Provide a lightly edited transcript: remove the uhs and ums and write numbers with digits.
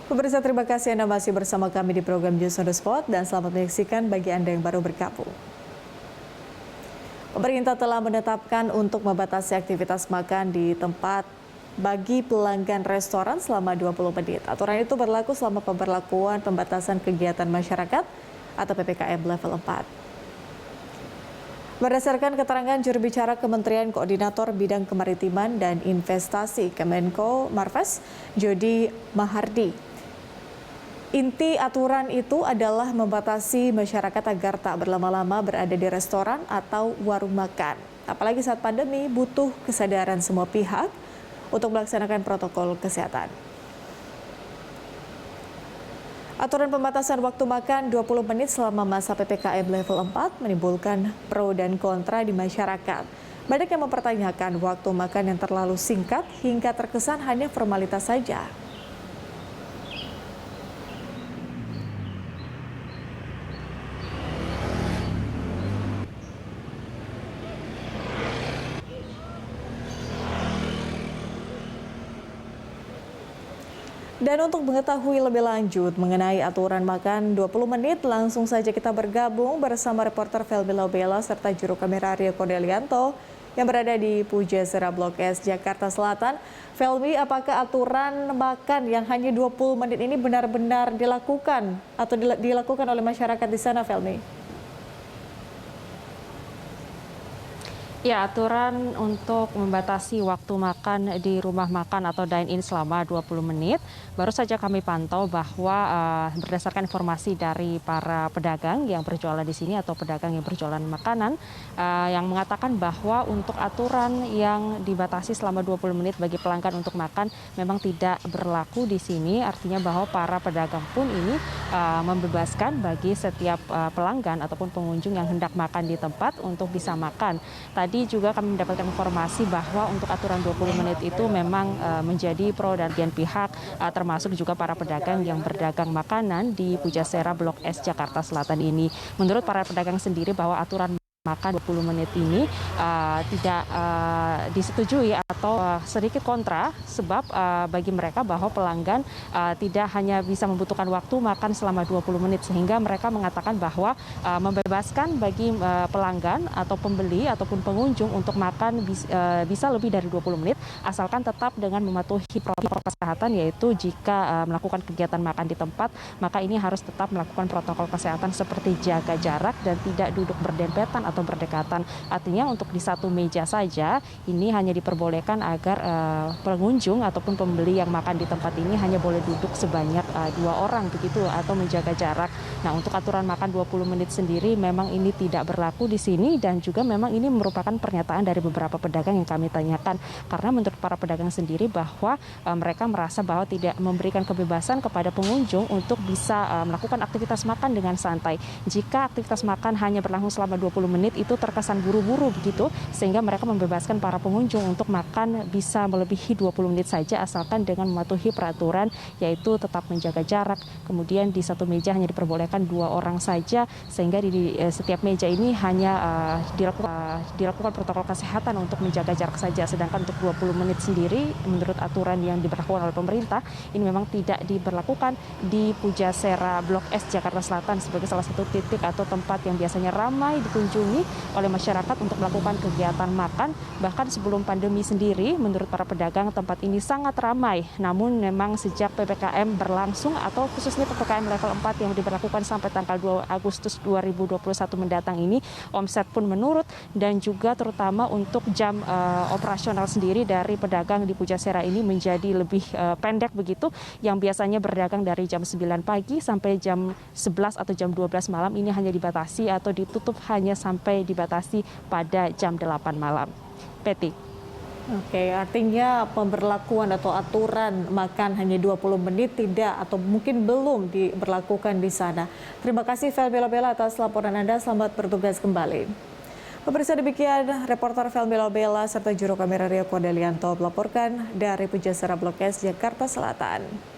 Pemirsa, terima kasih Anda masih bersama kami di program News on the Spot dan selamat menyaksikan bagi Anda yang baru bergabung. Pemerintah telah menetapkan untuk membatasi aktivitas makan di tempat bagi pelanggan restoran selama 20 menit. Aturan itu berlaku selama pemberlakuan pembatasan kegiatan masyarakat atau PPKM level 4. Berdasarkan keterangan juru bicara Kementerian Koordinator Bidang Kemaritiman dan Investasi Kemenko Marves, Jody Mahardi, inti aturan itu adalah membatasi masyarakat agar tak berlama-lama berada di restoran atau warung makan. Apalagi saat pandemi butuh kesadaran semua pihak untuk melaksanakan protokol kesehatan. Aturan pembatasan waktu makan 20 menit selama masa PPKM level 4 menimbulkan pro dan kontra di masyarakat. Banyak yang mempertanyakan waktu makan yang terlalu singkat hingga terkesan hanya formalitas saja. Dan untuk mengetahui lebih lanjut mengenai aturan makan 20 menit, langsung saja kita bergabung bersama reporter Felmi Laubela serta juru kamera Rio Kodelianto yang berada di Pujasera Blok S, Jakarta Selatan. Felmi, apakah aturan makan yang hanya 20 menit ini benar-benar dilakukan atau dilakukan oleh masyarakat di sana, Felmi? Ya, aturan untuk membatasi waktu makan di rumah makan atau dine-in selama 20 menit. Baru saja kami pantau bahwa berdasarkan informasi dari para pedagang yang berjualan di sini atau pedagang yang berjualan makanan yang mengatakan bahwa untuk aturan yang dibatasi selama 20 menit bagi pelanggan untuk makan memang tidak berlaku di sini. Artinya bahwa para pedagang pun ini membebaskan bagi setiap pelanggan ataupun pengunjung yang hendak makan di tempat untuk bisa makan. Tadi juga kami mendapatkan informasi bahwa untuk aturan 20 menit itu memang menjadi pro dan pihak termasuk juga para pedagang yang berdagang makanan di Pujasera Blok S Jakarta Selatan ini. Menurut para pedagang sendiri bahwa aturan makan 20 menit ini tidak disetujui atau sedikit kontra sebab bagi mereka bahwa pelanggan tidak hanya bisa membutuhkan waktu makan selama 20 menit sehingga mereka mengatakan bahwa membebaskan bagi pelanggan atau pembeli ataupun pengunjung untuk makan bisa lebih dari 20 menit asalkan tetap dengan mematuhi protokol kesehatan, yaitu jika melakukan kegiatan makan di tempat maka ini harus tetap melakukan protokol kesehatan seperti jaga jarak dan tidak duduk berdempetan atau berdekatan. Artinya untuk di satu meja saja ini hanya diperbolehkan agar pengunjung ataupun pembeli yang makan di tempat ini hanya boleh duduk sebanyak 2 orang begitu atau menjaga jarak. Nah, untuk aturan makan 20 menit sendiri memang ini tidak berlaku di sini dan juga memang ini merupakan pernyataan dari beberapa pedagang yang kami tanyakan karena menurut para pedagang sendiri bahwa mereka merasa bahwa tidak memberikan kebebasan kepada pengunjung untuk bisa melakukan aktivitas makan dengan santai. Jika aktivitas makan hanya berlangsung selama 20 menit itu terkesan buru-buru begitu sehingga mereka membebaskan para pengunjung untuk makan bisa melebihi 20 menit saja asalkan dengan mematuhi peraturan yaitu tetap menjaga jarak. Kemudian di satu meja hanya diperbolehkan 2 orang saja sehingga di setiap meja ini hanya dilakukan protokol kesehatan untuk menjaga jarak saja. Sedangkan untuk 20 menit sendiri menurut aturan yang diberlakukan oleh pemerintah ini memang tidak diberlakukan di Pujasera Blok S Jakarta Selatan sebagai salah satu titik atau tempat yang biasanya ramai dikunjungi oleh masyarakat untuk melakukan kegiatan makan. Bahkan sebelum pandemi sendiri menurut para pedagang tempat ini sangat ramai. Namun memang sejak PPKM berlangsung atau khususnya PPKM level 4 yang diberlakukan sampai tanggal 2 Agustus 2021 mendatang ini omset pun menurun dan juga terutama untuk jam operasional sendiri dari pedagang di Pujasera ini menjadi lebih pendek begitu, yang biasanya berdagang dari jam 9 pagi sampai jam 11 atau jam 12 malam ini hanya dibatasi atau ditutup hanya sampai dibatasi pada jam 8 malam. Peti. Oke, artinya pemberlakuan atau aturan makan hanya 20 menit tidak atau mungkin belum diberlakukan di sana. Terima kasih Felmi Laubela atas laporan Anda, selamat bertugas kembali. Pemirsa, demikian reporter Felmi Laubela serta juru kamera Rio Kodelianto melaporkan dari Pujasera Blok S Jakarta Selatan.